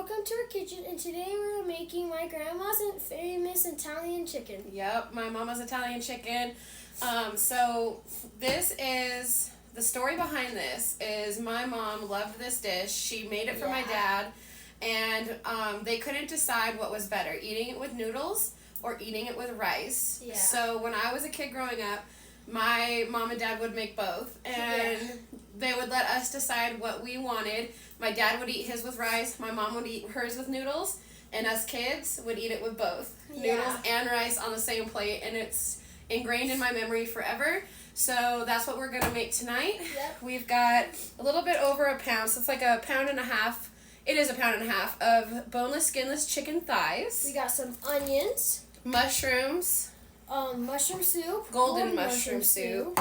welcome to our kitchen, and today we're making my grandma's famous Italian chicken. Yep, my mama's Italian chicken. So this is, the story behind this is my mom loved this dish. She made it for my dad, and they couldn't decide what was better, eating it with noodles or eating it with rice. Yeah. So when I was a kid growing up, my mom and dad would make both, and they would let us decide what we wanted. My dad would eat his with rice, my mom would eat hers with noodles, and us kids would eat it with both. Noodles and rice on the same plate, and it's ingrained in my memory forever. So that's what we're going to make tonight. Yep. We've got a little bit over a pound, so it's like a pound and a half. It is a pound and a half of boneless, skinless chicken thighs. We got some onions. Mushrooms. Mushroom soup. Golden mushroom soup.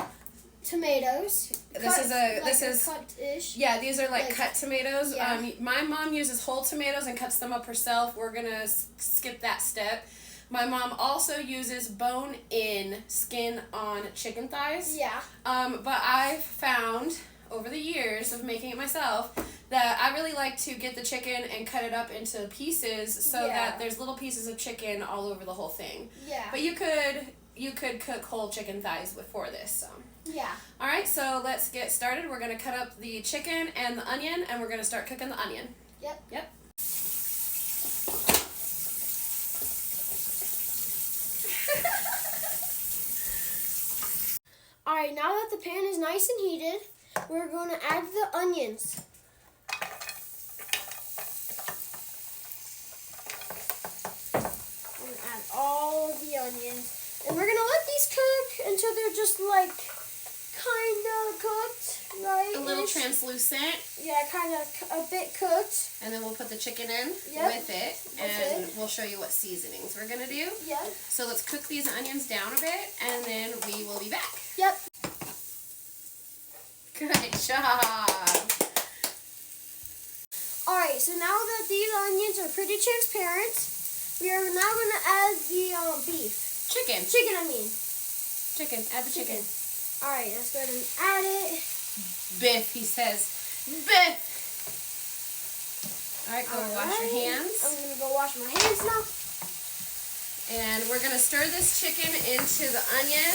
Tomatoes. This is cut-ish. Yeah, these are like cut tomatoes. Yeah. My mom uses whole tomatoes and cuts them up herself. We're gonna skip that step. My mom also uses bone-in, skin-on chicken thighs. Yeah. But I've found over the years of making it myself that I really like to get the chicken and cut it up into pieces so that there's little pieces of chicken all over the whole thing. Yeah. But you could cook whole chicken thighs before this. So. Yeah. All right, so let's get started. We're going to cut up the chicken and the onion, and we're going to start cooking the onion. Yep. All right, now that the pan is nice and heated, we're going to add the onions. We're going to add all of the onions. And we're going to let these cook until they're just like kind of cooked, right? A little translucent. Yeah, kind of a bit cooked. And then we'll put the chicken in with it, and we'll show you what seasonings we're going to do. Yep. So let's cook these onions down a bit, and then we will be back. Yep. Good job. Alright, so now that these onions are pretty transparent, we are now going to add the beef. Chicken. Chicken, I mean. Chicken. Add the chicken. Alright, let's go ahead and add it. Biff, he says. Biff! Alright, go wash your hands. I'm going to go wash my hands now. And we're going to stir this chicken into the onion.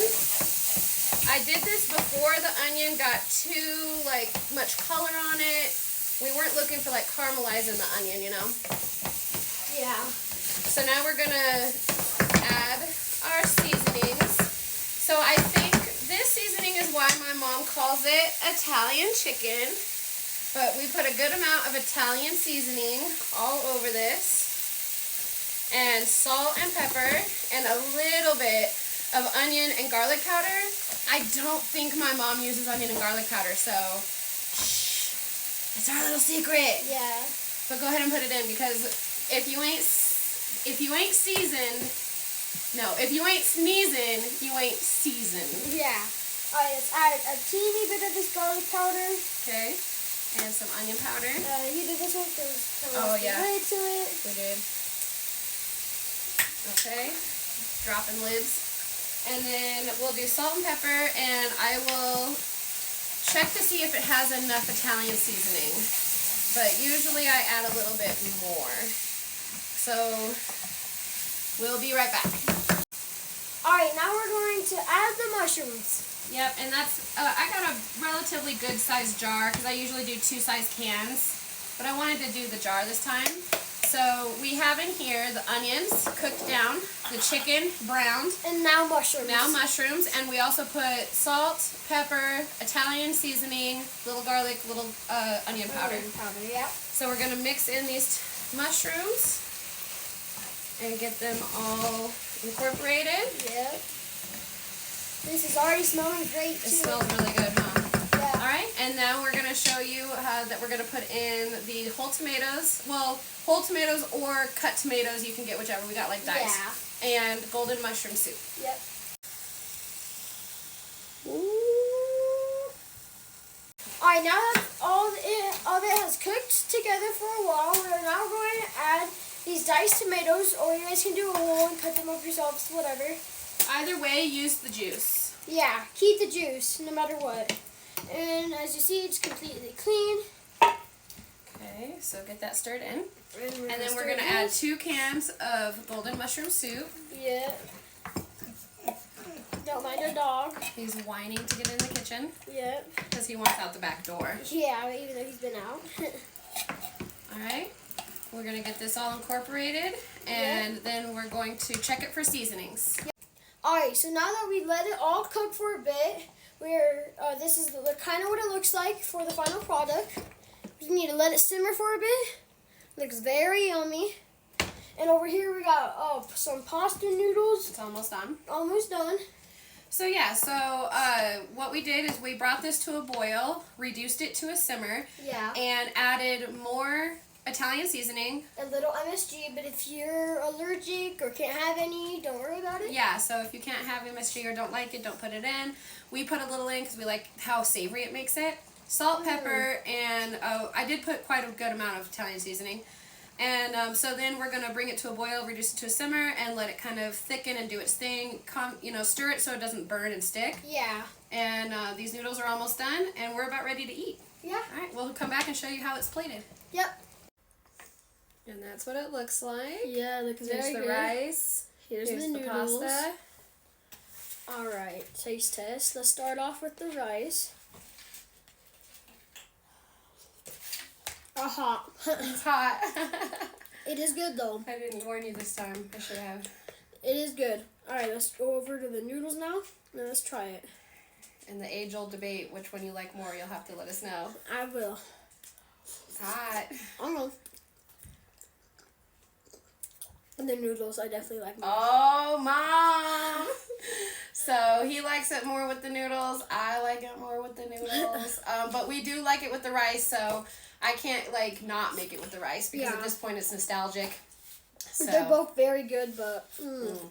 I did this before the onion got too much color on it. We weren't looking for caramelizing the onion, you know. Yeah. So now we're gonna add our seasonings. So I think this seasoning is why my mom calls it Italian chicken. But we put a good amount of Italian seasoning all over this. And salt and pepper and a little bit of onion and garlic powder. I don't think my mom uses onion and garlic powder, so shh, it's our little secret. Yeah. But go ahead and put it in, because if you ain't sneezing, you ain't seasoned. Yeah. Alright, let's add a teeny bit of this garlic powder. Okay. And some onion powder. You did this one because lid to it. We did. Okay. Dropping lids. And then we'll do salt and pepper, and I will check to see if it has enough Italian seasoning. But usually I add a little bit more. So we'll be right back. Alright, now we're going to add the mushrooms. Yep, and that's, I got a relatively good sized jar, because I usually do 2-size cans. But I wanted to do the jar this time. So we have in here the onions cooked down, the chicken browned. And now mushrooms. And we also put salt, pepper, Italian seasoning, little garlic, little onion powder. Yeah. So we're going to mix in these mushrooms and get them all incorporated. Yep. This is already smelling great too. It smells really good, huh? Yeah. Alright, and now we're going to show you that we're going to put in the whole tomatoes. Well, whole tomatoes or cut tomatoes, you can get whichever. We got diced. Yeah. And golden mushroom soup. Yep. Alright, now that all of it has cooked together for a while, we're now going to add these diced tomatoes, or you guys can do a whole and cut them up yourselves, whatever. Either way, use the juice. Yeah, keep the juice, no matter what. And as you see, it's completely clean. Okay, so get that stirred in. And then we're going to add 2 cans of golden mushroom soup. Yeah. Don't mind our dog. He's whining to get in the kitchen. Yep. Because he wants out the back door. Yeah, even though he's been out. Alright. We're going to get this all incorporated. And then we're going to check it for seasonings. Yep. Alright, so now that we let it all cook for a bit, this is kind of what it looks like for the final product. We need to let it simmer for a bit. Looks very yummy. And over here we got some pasta noodles. It's almost done. Almost done. So yeah, what we did is we brought this to a boil, reduced it to a simmer, and added more Italian seasoning. A little MSG, but if you're allergic or can't have any, don't worry about it. Yeah, so if you can't have MSG or don't like it, don't put it in. We put a little in because we like how savory it makes it. Salt, pepper, and I did put quite a good amount of Italian seasoning. And so then we're going to bring it to a boil, reduce it to a simmer, and let it kind of thicken and do its thing. Stir it so it doesn't burn and stick. Yeah. And these noodles are almost done, and we're about ready to eat. Yeah. All right, we'll come back and show you how it's plated. Yep. And that's what it looks like. Yeah, it looks very good. Here's the rice. Here's the noodles. Pasta. All right, taste test. Let's start off with the rice. Hot. It's hot. It is good though. I didn't warn you this time. I should have. It is good. All right, let's go over to the noodles now. Now let's try it. In the age-old debate, which one you like more, you'll have to let us know. I will. It's hot. I know. And the noodles, I definitely like more. Oh, Mom! So he likes it more with the noodles. I like it more with the noodles. But we do like it with the rice, so I can't not make it with the rice because at this point it's nostalgic. So. They're both very good, but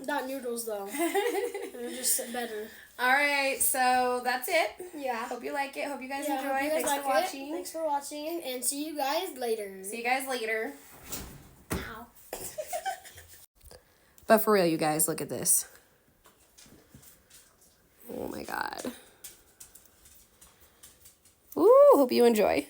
not noodles though. They're just better. All right, so that's it. Yeah. Hope you like it. Hope you guys enjoy. Thanks for watching. Thanks for watching, and see you guys later. See you guys later. Ow. But for real, you guys, look at this. Oh my God. Ooh, hope you enjoy.